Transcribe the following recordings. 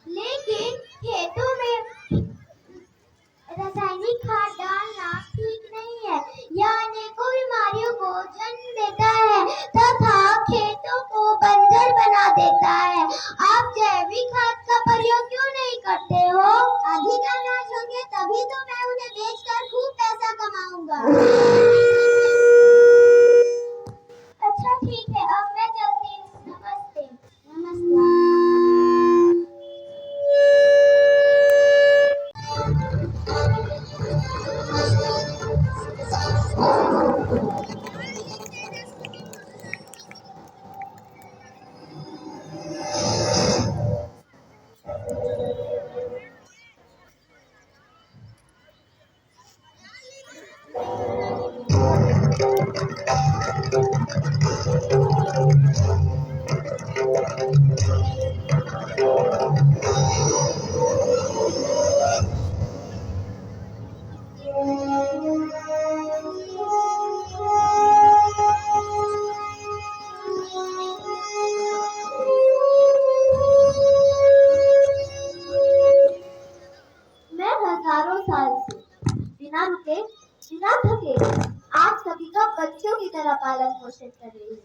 लेकिन खेतों में रासायनिक खाद डालना ठीक नहीं है। यह अनेकों बीमारियों को जन्म देता है तथा खेतों को बंजर बना देता है। आप जैविक खाद का प्रयोग क्यों नहीं करते हो? अधिक अनाज होंगे तभी तो मैं उन्हें बेचकर खूब पैसा कमाऊंगा। अच्छा ठीक है, अब मैं चलती हूँ। नमस्ते। नमस्ते। मैं हजारों साल से बिना रुके बिना थके आप सभी का बच्चों की तरह पालन पोषण कर रही हूँ।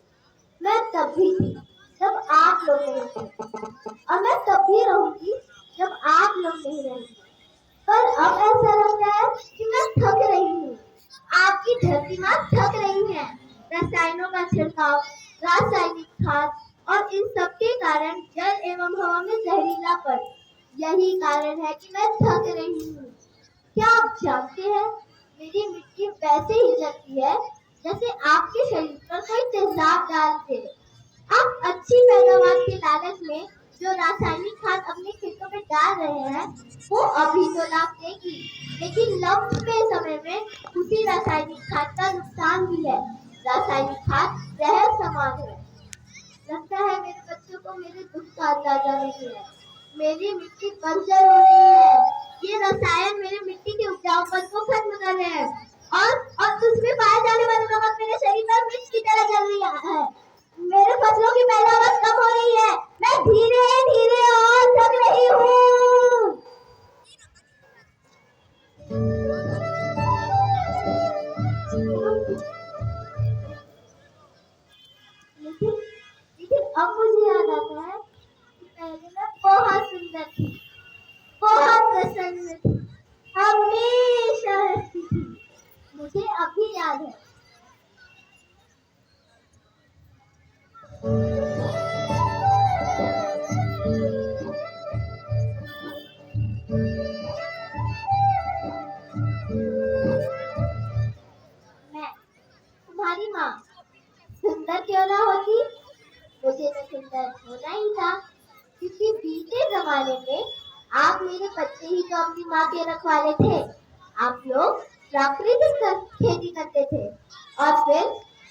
मैं तब भी थी जब आप लोग नहीं थे और मैं तब भी रहूंगी जब आप लोग नहीं रहेंगे। पर अब ऐसा लग रहा है कि मैं थक रही हूँ। आपकी धरती माँ थक रही है। रसायनों का छिड़काव, रासायनिक खाद और इन सब के कारण जल एवं हवा में जहरीलापन, यही कारण है कि मैं थक रही हूँ। क्या आप जानते हैं मेरी मिट्टी वैसे ही जलती है जैसे आपके शरीर पर कोई तेजाब डाल दे। आप अच्छी पैदावार के लालच में जो रासायनिक खाद अपने खेतों में डाल रहे हैं वो अभी तो लाभ देगी, लेकिन लंबे समय में उसी रासायनिक खाद का नुकसान भी है। रासायनिक खाद जहर समान है। लगता है मेरे बच्चों को मेरे दुख का अंदाजा नहीं है। मेरी मिट्टी बंजर हो रही है। ये रसायन मेरी मिट्टी के उपजाऊपन को खत्म कर रहे हैं और उसमें पाए जाने वाले नमक मेरे शरीर पर मिर्च की तरह जल रही है। मेरे फसलों की पैदावार कम हो रही है। मैं धीरे धीरे और थक रही हूँ। लेकिन अब मुझे याद आता है कि पहले मैं बहुत सुंदर थी, बहुत प्रसन्न थी, हमेशा हंसती थी। मुझे अभी याद है। मैं तुम्हारी माँ सुंदर क्यों ना होती, मुझे तो सुंदर होना ही था, क्योंकि बीते जमाने में आप मेरे बच्चे ही तो अपनी माँ के रखवाले थे। आप लोग प्राकृतिक खेती करते थे और फिर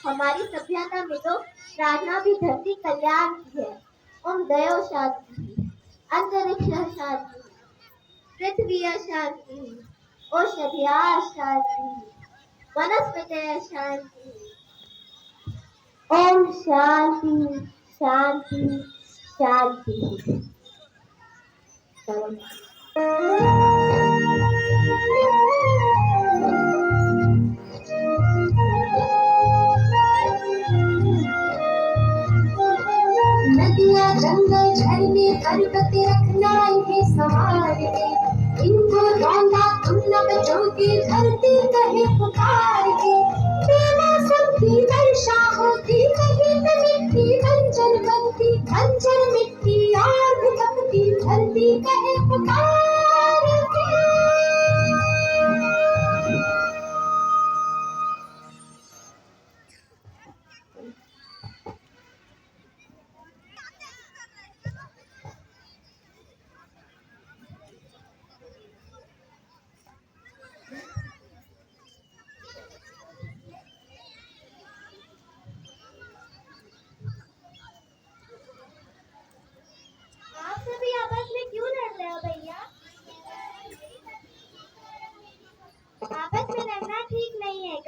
हमारी सभ्यता में तो प्रार्थना भी धरती कल्याण की है। ओम दयो शांति, अंतरिक्ष शांति, पृथ्वी शांति, औषधिया शांति, वनस्पति शांति। ओम शांति शांति शांति। नदियाँ जंगल झरने पर्वत रखना इन्हें संभाल के, इनको रौंदा तुम न बचोगे धरती कहे पुकार के। बेमौसम की वर्षा होती कहीं पे मिट्टी बंजर बनती, बंजर मिट्टी और भटकती धरती कहे पुकार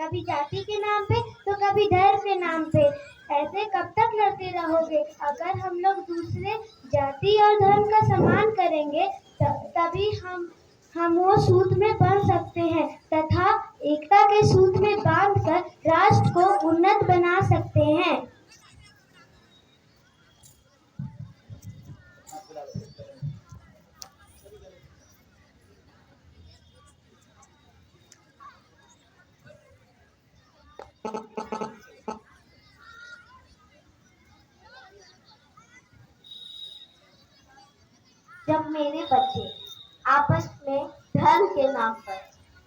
कभी जाति के नाम पे तो कभी धर्म के नाम पे। ऐसे कब तक लड़ते रहोगे? अगर हम लोग दूसरे जाति और धर्म का सम्मान करेंगे तभी हम वो सूत्र में बन सकते हैं तथा एकता के सूत्र में बांधकर राष्ट्र को उन्नत बना सकते हैं। जब मेरे बच्चे आपस में धर्म के नाम पर,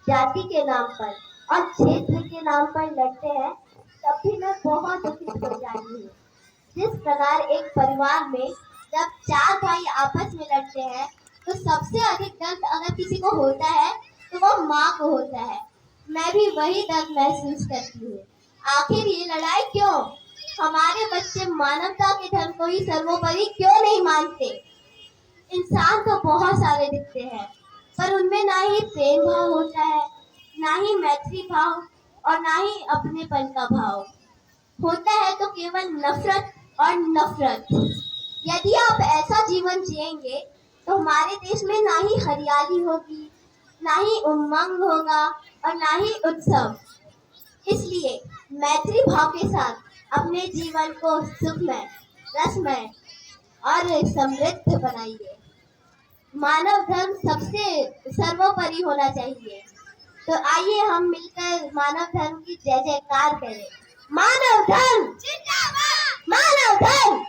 जाति के नाम पर और क्षेत्र के नाम पर लड़ते हैं तब भी मैं बहुत दुखित हो जाती हूँ। जिस प्रकार एक परिवार में जब 4 भाई आपस में लड़ते हैं तो सबसे अधिक दर्द अगर किसी को होता है तो वो माँ को होता है। मैं भी वही दर्द महसूस करती हूँ। आखिर ये लड़ाई क्यों? हमारे बच्चे मानवता के धर्म को ही सर्वोपरि क्यों नहीं मानते? इंसान तो बहुत सारे दिखते हैं पर उनमें ना ही प्रेम भाव होता है, ना ही मैत्री भाव और ना ही अपनेपन का भाव होता है, तो केवल नफरत और नफरत। यदि आप ऐसा जीवन जिएंगे तो हमारे देश में ना ही हरियाली होगी, ना ही उमंग होगा और ना ही उत्सव। इसलिए मैत्री भाव के साथ अपने जीवन को सुखमय, रसमय और समृद्ध बनाइए। मानव धर्म सबसे सर्वोपरि होना चाहिए। तो आइए हम मिलकर मानव धर्म की जय जयकार करें। मानव धर्म जिंदाबाद! मानव धर्म